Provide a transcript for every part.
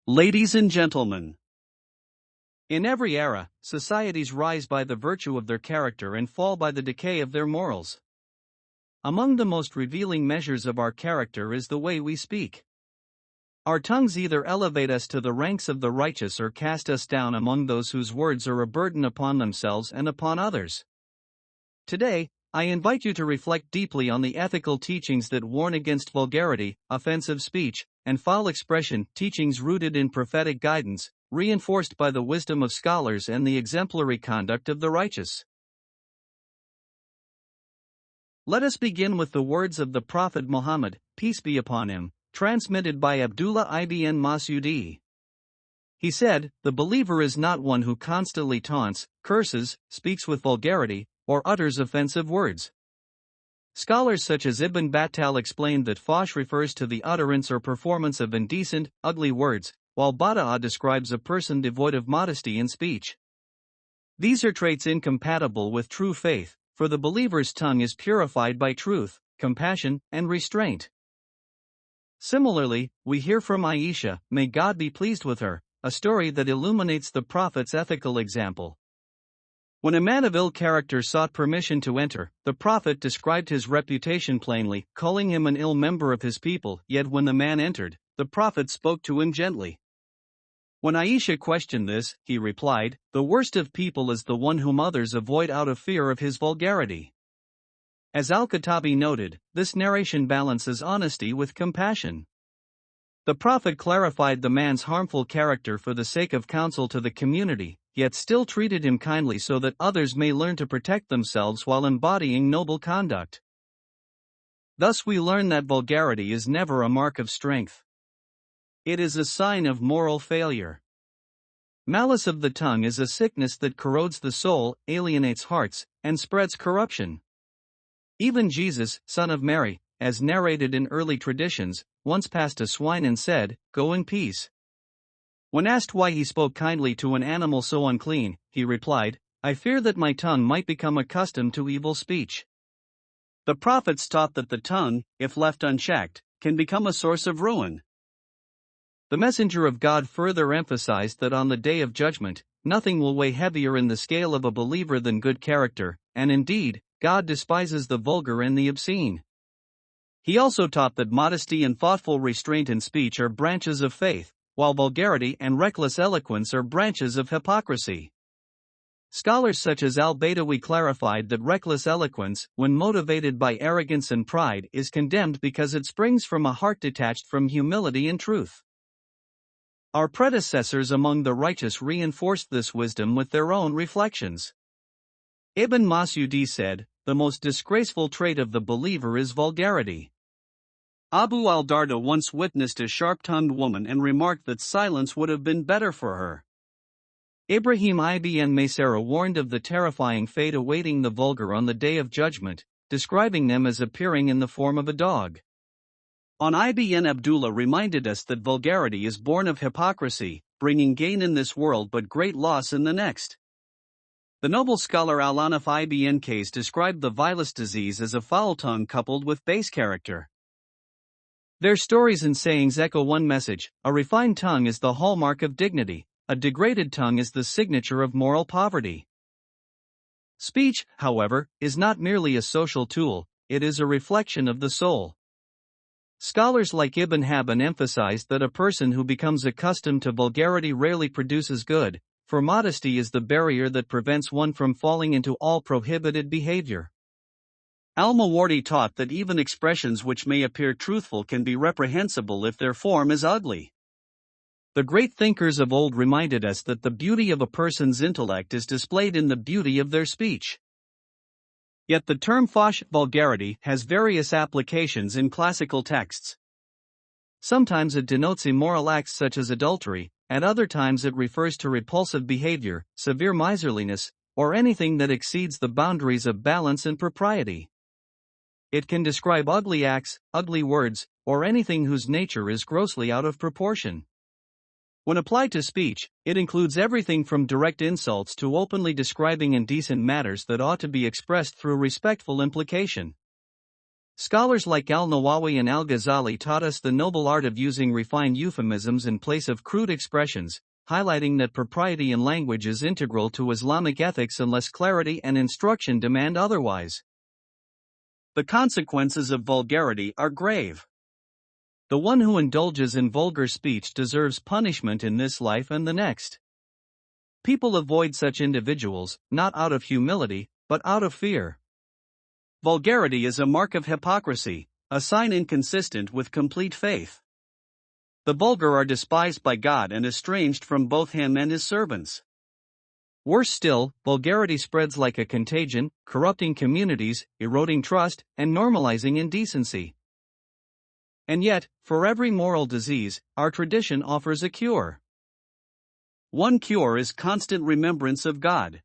Ladies and gentlemen, in every era, societies rise by the virtue of their character and fall by the decay of their morals. Among the most revealing measures of our character is the way we speak. Our tongues either elevate us to the ranks of the righteous or cast us down among those whose words are a burden upon themselves and upon others. Today, I invite you to reflect deeply on the ethical teachings that warn against vulgarity, offensive speech, and foul expression, teachings rooted in prophetic guidance, reinforced by the wisdom of scholars and the exemplary conduct of the righteous. Let us begin with the words of the Prophet Muhammad, peace be upon him, transmitted by Abdullah ibn Mas'ud. He said, "The believer is not one who constantly taunts, curses, speaks with vulgarity, or utters offensive words." Scholars such as Ibn Battal explained that fash refers to the utterance or performance of indecent, ugly words, while Bada'a describes a person devoid of modesty in speech. These are traits incompatible with true faith, for the believer's tongue is purified by truth, compassion, and restraint. Similarly, we hear from Aisha, may God be pleased with her, a story that illuminates the Prophet's ethical example. When a man of ill character sought permission to enter, the Prophet described his reputation plainly, calling him an ill member of his people, yet when the man entered, the Prophet spoke to him gently. When Aisha questioned this, he replied, "The worst of people is the one whom others avoid out of fear of his vulgarity." As Al-Khattabi noted, this narration balances honesty with compassion. The Prophet clarified the man's harmful character for the sake of counsel to the community, yet still treated him kindly so that others may learn to protect themselves while embodying noble conduct. Thus we learn that vulgarity is never a mark of strength. It is a sign of moral failure. Malice of the tongue is a sickness that corrodes the soul, alienates hearts, and spreads corruption. Even Jesus, son of Mary, as narrated in early traditions, once passed a swine and said, "Go in peace." When asked why he spoke kindly to an animal so unclean, he replied, "I fear that my tongue might become accustomed to evil speech." The prophets taught that the tongue, if left unchecked, can become a source of ruin. The messenger of God further emphasized that on the day of judgment, nothing will weigh heavier in the scale of a believer than good character, and indeed, God despises the vulgar and the obscene. He also taught that modesty and thoughtful restraint in speech are branches of faith, while vulgarity and reckless eloquence are branches of hypocrisy. Scholars such as al-Baidawi clarified that reckless eloquence, when motivated by arrogance and pride, is condemned because it springs from a heart detached from humility and truth. Our predecessors among the righteous reinforced this wisdom with their own reflections. Ibn Mas'ud said, "The most disgraceful trait of the believer is vulgarity." Abu al-Darda once witnessed a sharp-tongued woman and remarked that silence would have been better for her. Ibrahim ibn Maysara warned of the terrifying fate awaiting the vulgar on the day of judgment, describing them as appearing in the form of a dog. Ibn Abdullah reminded us that vulgarity is born of hypocrisy, bringing gain in this world but great loss in the next. The noble scholar Al-Anaf ibn Qais described the vilest disease as a foul tongue coupled with base character. Their stories and sayings echo one message: a refined tongue is the hallmark of dignity, a degraded tongue is the signature of moral poverty. Speech, however, is not merely a social tool, it is a reflection of the soul. Scholars like Ibn Habban emphasized that a person who becomes accustomed to vulgarity rarely produces good, for modesty is the barrier that prevents one from falling into all prohibited behavior. Al-Mawardi taught that even expressions which may appear truthful can be reprehensible if their form is ugly. The great thinkers of old reminded us that the beauty of a person's intellect is displayed in the beauty of their speech. Yet the term fash, vulgarity, has various applications in classical texts. Sometimes it denotes immoral acts such as adultery, at other times it refers to repulsive behavior, severe miserliness, or anything that exceeds the boundaries of balance and propriety. It can describe ugly acts, ugly words, or anything whose nature is grossly out of proportion. When applied to speech, it includes everything from direct insults to openly describing indecent matters that ought to be expressed through respectful implication. Scholars like al-Nawawi and al-Ghazali taught us the noble art of using refined euphemisms in place of crude expressions, highlighting that propriety in language is integral to Islamic ethics unless clarity and instruction demand otherwise. The consequences of vulgarity are grave. The one who indulges in vulgar speech deserves punishment in this life and the next. People avoid such individuals, not out of humility, but out of fear. Vulgarity is a mark of hypocrisy, a sign inconsistent with complete faith. The vulgar are despised by God and estranged from both Him and His servants. Worse still, vulgarity spreads like a contagion, corrupting communities, eroding trust, and normalizing indecency. And yet, for every moral disease, our tradition offers a cure. One cure is constant remembrance of God.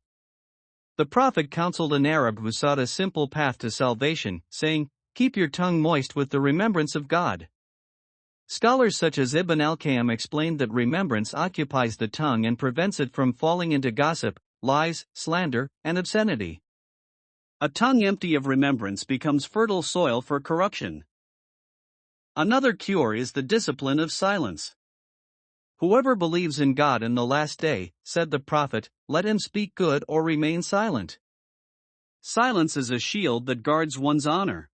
The Prophet counseled an Arab who sought a simple path to salvation, saying, "Keep your tongue moist with the remembrance of God." Scholars such as Ibn al-Qayyim explained that remembrance occupies the tongue and prevents it from falling into gossip, lies, slander, and obscenity. A tongue empty of remembrance becomes fertile soil for corruption. Another cure is the discipline of silence. "Whoever believes in God and the last day," said the Prophet, "let him speak good or remain silent." Silence is a shield that guards one's honor.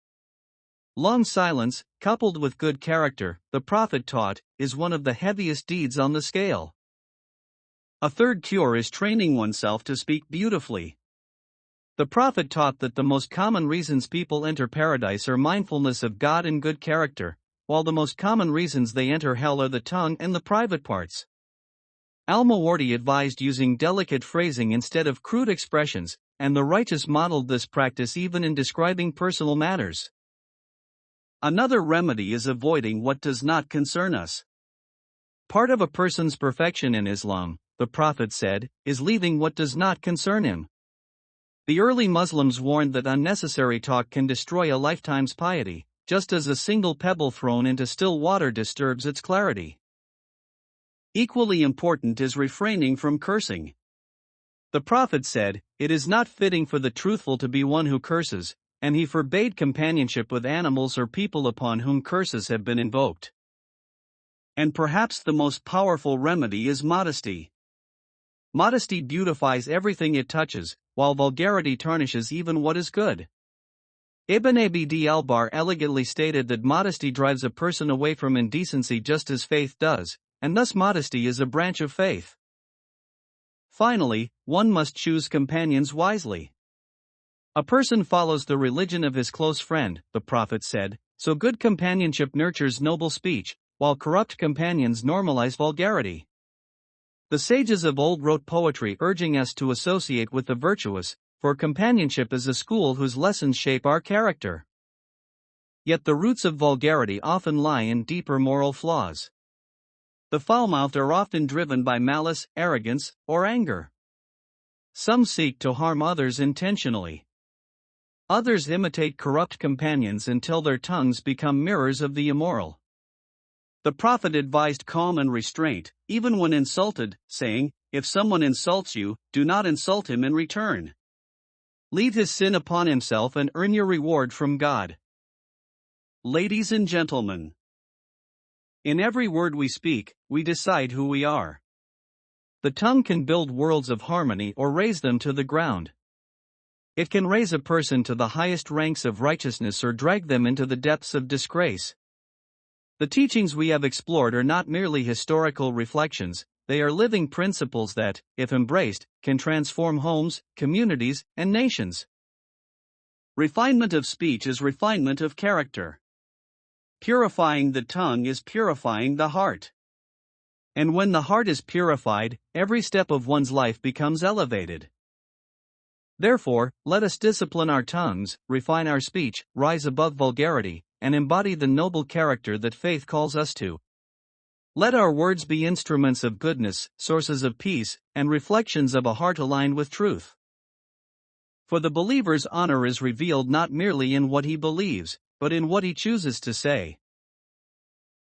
Long silence, coupled with good character, the Prophet taught, is one of the heaviest deeds on the scale. A third cure is training oneself to speak beautifully. The Prophet taught that the most common reasons people enter paradise are mindfulness of God and good character, while the most common reasons they enter hell are the tongue and the private parts. Al-Mawardi advised using delicate phrasing instead of crude expressions, and the righteous modeled this practice even in describing personal matters. Another remedy is avoiding what does not concern us. Part of a person's perfection in Islam, the Prophet said, is leaving what does not concern him. The early Muslims warned that unnecessary talk can destroy a lifetime's piety, just as a single pebble thrown into still water disturbs its clarity. Equally important is refraining from cursing. The Prophet said, "It is not fitting for the truthful to be one who curses," and he forbade companionship with animals or people upon whom curses have been invoked. And perhaps the most powerful remedy is modesty. Modesty beautifies everything it touches, while vulgarity tarnishes even what is good. Ibn Abd al-Barr elegantly stated that modesty drives a person away from indecency just as faith does, and thus modesty is a branch of faith. Finally, one must choose companions wisely. A person follows the religion of his close friend, the Prophet said, so good companionship nurtures noble speech, while corrupt companions normalize vulgarity. The sages of old wrote poetry urging us to associate with the virtuous, for companionship is a school whose lessons shape our character. Yet the roots of vulgarity often lie in deeper moral flaws. The foul-mouthed are often driven by malice, arrogance, or anger. Some seek to harm others intentionally. Others imitate corrupt companions until their tongues become mirrors of the immoral. The Prophet advised calm and restraint, even when insulted, saying, "If someone insults you, do not insult him in return. Leave his sin upon himself and earn your reward from God." Ladies and gentlemen, in every word we speak, we decide who we are. The tongue can build worlds of harmony or raze them to the ground. It can raise a person to the highest ranks of righteousness or drag them into the depths of disgrace. The teachings we have explored are not merely historical reflections, they are living principles that, if embraced, can transform homes, communities, and nations. Refinement of speech is refinement of character. Purifying the tongue is purifying the heart. And when the heart is purified, every step of one's life becomes elevated. Therefore, let us discipline our tongues, refine our speech, rise above vulgarity, and embody the noble character that faith calls us to. Let our words be instruments of goodness, sources of peace, and reflections of a heart aligned with truth. For the believer's honor is revealed not merely in what he believes, but in what he chooses to say.